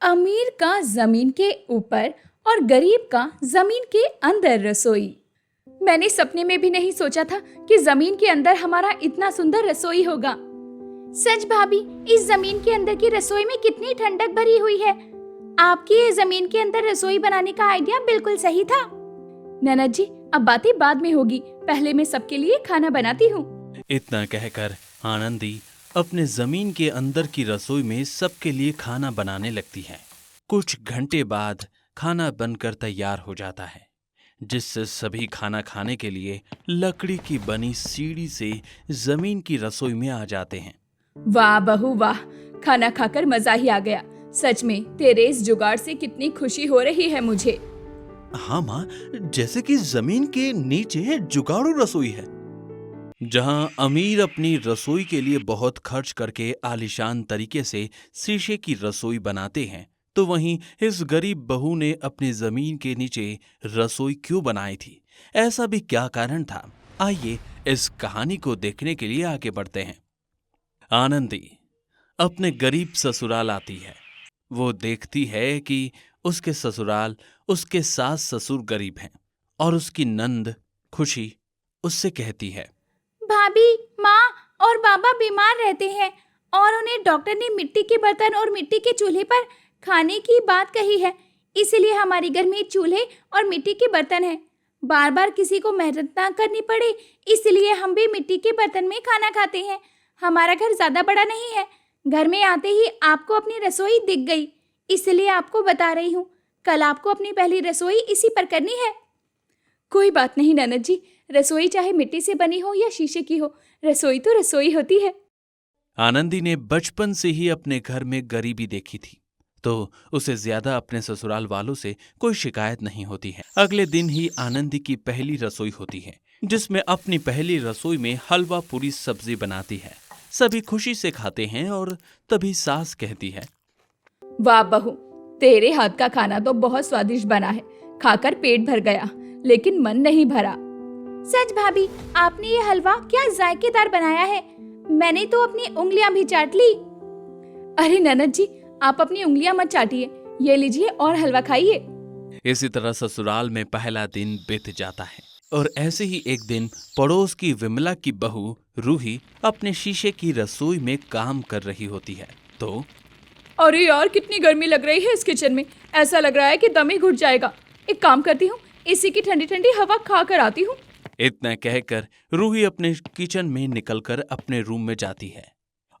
अमीर का जमीन के ऊपर और गरीब का जमीन के अंदर रसोई। मैंने सपने में भी नहीं सोचा था कि जमीन के अंदर हमारा इतना सुंदर रसोई होगा। सच भाभी, इस जमीन के अंदर की रसोई में कितनी ठंडक भरी हुई है। आपकी ये जमीन के अंदर रसोई बनाने का आइडिया बिल्कुल सही था। ननद जी, अब बातें बाद में होगी, पहले मैं सबके लिए खाना बनाती हूँ। इतना कहकर आनंदी अपने जमीन के अंदर की रसोई में सबके लिए खाना बनाने लगती है। कुछ घंटे बाद खाना बनकर तैयार हो जाता है, जिससे सभी खाना खाने के लिए लकड़ी की बनी सीढ़ी से जमीन की रसोई में आ जाते हैं। वाह बहू वाह, खाना खाकर मजा ही आ गया। सच में तेरे इस जुगाड़ से कितनी खुशी हो रही है मुझे। हाँ माँ, जैसे कि जमीन के नीचे जुगाड़ू रसोई है। जहां अमीर अपनी रसोई के लिए बहुत खर्च करके आलीशान तरीके से शीशे की रसोई बनाते हैं, तो वहीं इस गरीब बहू ने अपनी जमीन के नीचे रसोई क्यों बनाई थी? ऐसा भी क्या कारण था? आइए इस कहानी को देखने के लिए आगे बढ़ते हैं। आनंदी अपने गरीब ससुराल आती है। वो देखती है कि उसके ससुराल, उसके सास ससुर गरीब हैं और उसकी नंद खुशी उससे कहती है, भाभी, माँ और बाबा बीमार रहते हैं और उन्हें डॉक्टर ने मिट्टी के बर्तन और मिट्टी के चूल्हे पर खाने की बात कही है। इसलिए हमारे घर में चूल्हे और मिट्टी के बर्तन हैं। बार बार किसी को मेहनत ना करनी पड़े, इसलिए हम भी मिट्टी के बर्तन में खाना खाते हैं। हमारा घर ज़्यादा बड़ा नहीं है। घर में आते ही आपको अपनी रसोई दिख गई, इसलिए आपको बता रही हूँ। कल आपको अपनी पहली रसोई इसी पर करनी है। कोई बात नहीं ननद जी, रसोई चाहे मिट्टी से बनी हो या शीशे की हो, रसोई तो रसोई होती है। आनंदी ने बचपन से ही अपने घर में गरीबी देखी थी, तो उसे ज्यादा अपने ससुराल वालों से कोई शिकायत नहीं होती है। अगले दिन ही आनंदी की पहली रसोई होती है, जिसमें अपनी पहली रसोई में हलवा पूरी सब्जी बनाती है। सभी खुशी से खाते हैं और तभी सास कहती है, वाह बहू, तेरे हाथ का खाना तो बहुत स्वादिष्ट बना है। खाकर पेट भर गया, लेकिन मन नहीं भरा। सच भाभी, आपने ये हलवा क्या जायकेदार बनाया है। मैंने तो अपनी उंगलियां भी चाट ली। अरे ननद जी, आप अपनी उंगलियां मत चाटिए, ये लीजिए और हलवा खाइए। इसी तरह ससुराल में पहला दिन बीत जाता है। और ऐसे ही एक दिन पड़ोस की विमला की बहू रूही अपने शीशे की रसोई में काम कर रही होती है। तो अरे यार, कितनी गर्मी लग रही है इस किचन में। ऐसा लग रहा है कि दम ही घुट जाएगा। एक काम करती हूँ, इसी की ठंडी ठंडी हवा खा कर आती हूँ। इतना कहकर रूही अपने किचन में निकलकर अपने रूम में जाती है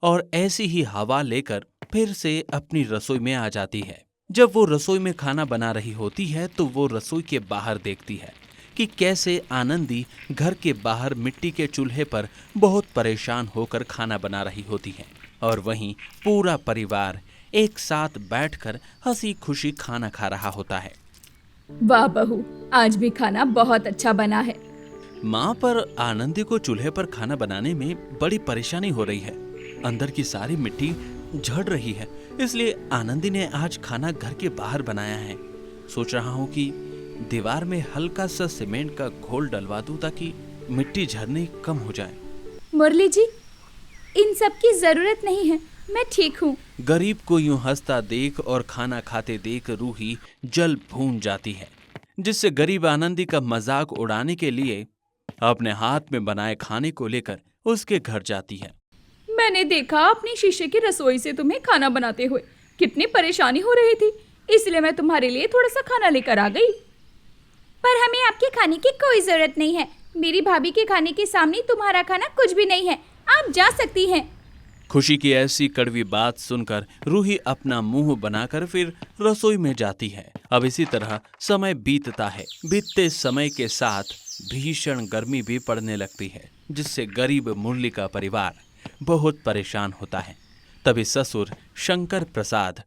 और ऐसी ही हवा लेकर फिर से अपनी रसोई में आ जाती है। जब वो रसोई में खाना बना रही होती है तो वो रसोई के बाहर देखती है कि कैसे आनंदी घर के बाहर मिट्टी के चूल्हे पर बहुत परेशान होकर खाना बना रही होती है और वहीं पूरा परिवार एक साथ बैठकर हंसी खुशी खाना खा रहा होता है। वाह बहू, आज भी खाना बहुत अच्छा बना है। माँ पर आनंदी को चूल्हे पर खाना बनाने में बड़ी परेशानी हो रही है। अंदर की सारी मिट्टी झड़ रही है, इसलिए आनंदी ने आज खाना घर के बाहर बनाया है। सोच रहा हूँ कि दीवार में हल्का सा सीमेंट का घोल डलवा दूं ताकि मिट्टी झड़ने कम हो जाए। मुरली जी, इन सब की जरूरत नहीं है, मैं ठीक हूँ। गरीब को यूं हंसता देख और खाना खाते देख रूही जल भून जाती है, जिससे गरीब आनंदी का मजाक उड़ाने के लिए अपने हाथ में बनाए खाने को लेकर उसके घर जाती है। मैंने देखा अपनी शीशे की रसोई से तुम्हें खाना बनाते हुए, कितनी परेशानी हो रही थी, इसलिए मैं तुम्हारे लिए थोड़ा सा खाना लेकर आ गई। पर हमें आपके खाने की कोई जरूरत नहीं है। मेरी भाभी के खाने के सामने तुम्हारा खाना कुछ भी नहीं है। आप जा सकती हैं। खुशी की ऐसी कड़वी बात सुनकर रूही अपना मुंह बनाकर फिर रसोई में जाती है। अब इसी तरह समय बीतता है। बीतते समय के साथ भीषण गर्मी भी पड़ने लगती है, जिससे गरीब मुरली का परिवार बहुत परेशान होता है। तभी ससुर शंकर प्रसाद,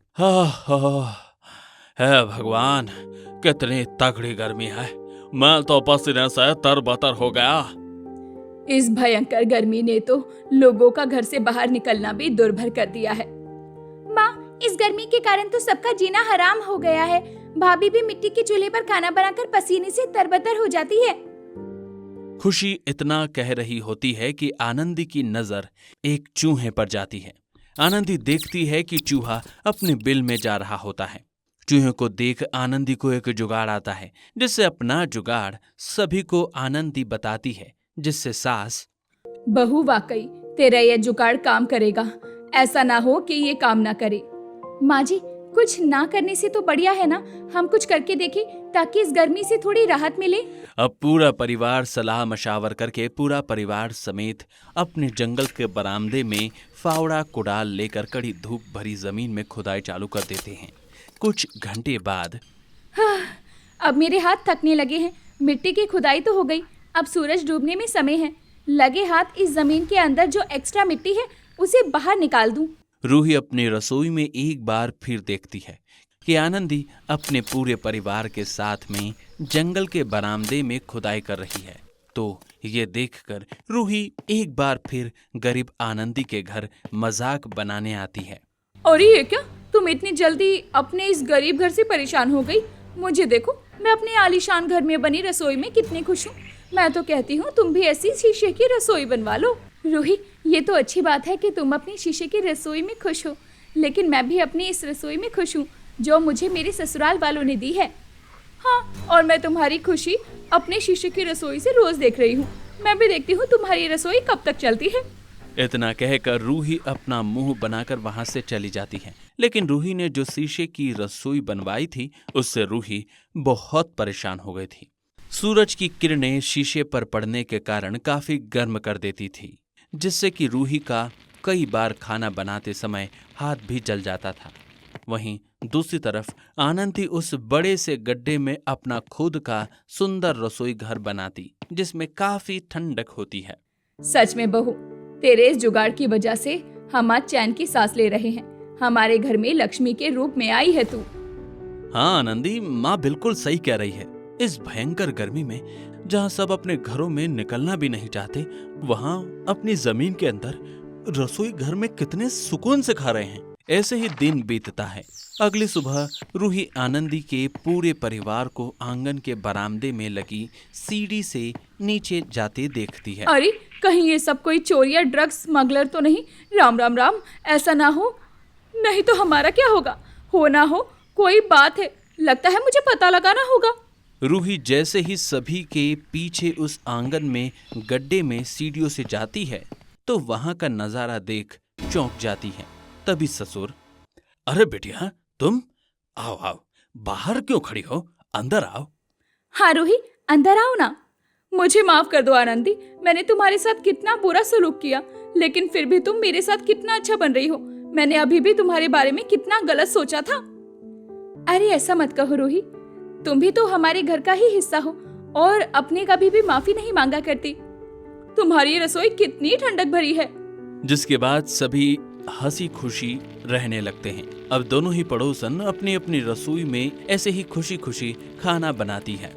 हे भगवान, कितनी तगड़ी गर्मी है, मैं तो पसीने से तरबतर हो गया। इस भयंकर गर्मी ने तो लोगों का घर से बाहर निकलना भी दुर्भर कर दिया है। माँ, इस गर्मी के कारण तो सबका जीना हराम हो गया है। भाभी भी मिट्टी के चूल्हे पर खाना बनाकर पसीने से तरबतर हो जाती है। खुशी इतना कह रही होती है कि आनंदी की नजर एक चूहे पर जाती है। आनंदी देखती है कि चूहा अपने बिल में जा रहा होता है। चूहे को देख आनंदी को एक जुगाड़ आता है, जिससे अपना जुगाड़ सभी को आनंदी बताती है, जिससे सास बहू वाकई तेरा ये जुगाड़ काम करेगा, ऐसा ना हो कि ये काम ना करे। माँ जी, कुछ ना करने से तो बढ़िया है ना हम कुछ करके देखें ताकि इस गर्मी से थोड़ी राहत मिले। अब पूरा परिवार सलाह मशावर करके पूरा परिवार समेत अपने जंगल के बरामदे में फावड़ा कुड़ाल लेकर कड़ी धूप भरी जमीन में खुदाई चालू कर देते हैं। कुछ घंटे बाद अब मेरे हाथ थकने लगे हैं। मिट्टी की खुदाई तो हो गई, अब सूरज डूबने में समय है। लगे हाथ इस जमीन के अंदर जो एक्स्ट्रा मिट्टी है उसे बाहर निकाल दूं। रूही अपनी रसोई में एक बार फिर देखती है कि आनंदी अपने पूरे परिवार के साथ में जंगल के बरामदे में खुदाई कर रही है। तो ये देखकर रूही एक बार फिर गरीब आनंदी के घर मजाक बनाने आती है। अरे ये क्या, तुम इतनी जल्दी अपने इस गरीब घर से परेशान हो गई? मुझे देखो, मैं अपने आलीशान घर में बनी रसोई में कितनी खुश हूँ। मैं तो कहती हूँ तुम भी ऐसी शीशे की रसोई बनवा लो। रूही, ये तो अच्छी बात है कि तुम अपनी शीशे की रसोई में खुश हो, लेकिन मैं भी अपनी इस रसोई में खुश हूँ जो मुझे मेरे ससुराल वालों ने दी है। हाँ, और मैं तुम्हारी खुशी अपने शीशे की रसोई से रोज देख रही हूँ। मैं भी देखती हूँ तुम्हारी रसोई कब तक चलती है। इतना कहकर रूही अपना मुंह बनाकर वहां से चली जाती है। लेकिन रूही ने जो शीशे की रसोई बनवाई थी उससे रूही बहुत परेशान हो गई थी। सूरज की किरणें शीशे पर पड़ने के कारण काफी गर्म कर देती थी, जिससे कि रूही का कई बार खाना बनाते समय हाथ भी जल जाता था। वहीं दूसरी तरफ आनंदी उस बड़े से गड्ढे में अपना खुद का सुंदर रसोई घर बनाती, जिसमें काफी ठंडक होती है। सच में बहू, तेरे इस जुगाड़ की वजह से हम आज चैन की सांस ले रहे हैं। हमारे घर में लक्ष्मी के रूप में आई है तू। हाँ आनंदी, माँ बिल्कुल सही कह रही है। इस भयंकर गर्मी में जहाँ सब अपने घरों में निकलना भी नहीं चाहते, वहाँ अपनी जमीन के अंदर रसोई घर में कितने सुकून से खा रहे हैं। ऐसे ही दिन बीतता है। अगली सुबह रूही आनंदी के पूरे परिवार को आंगन के बरामदे में लगी सीढ़ी से नीचे जाते देखती है। अरे कहीं ये सब कोई चोर या ड्रग्स स्मगलर तो नहीं? राम राम राम, ऐसा ना हो, नहीं तो हमारा क्या होगा? हो ना हो कोई बात है, लगता है मुझे पता लगाना होगा। रूही जैसे ही सभी के पीछे उस आंगन में गड्ढे में सीढ़ियों से जाती है तो वहां का नजारा देख चौंक जाती है। तभी ससुर, अरे बेटिया तुम आओ आओ, बाहर क्यों खड़ी हो, अंदर आओ। हाँ रूही, अंदर आओ ना। मुझे माफ कर दो आनंदी, मैंने तुम्हारे साथ कितना बुरा सलूक किया, लेकिन फिर भी तुम मेरे साथ कितना अच्छा बन रही हो। मैंने अभी भी तुम्हारे बारे में कितना गलत सोचा था। अरे ऐसा मत कहो रूही, तुम भी तो हमारे घर का ही हिस्सा हो और अपने कभी भी माफी नहीं मांगा करती। तुम्हारी रसोई कितनी ठंडक भरी है। जिसके बाद सभी हंसी खुशी रहने लगते हैं। अब दोनों ही पड़ोसन अपनी अपनी रसोई में ऐसे ही खुशी खुशी खाना बनाती है।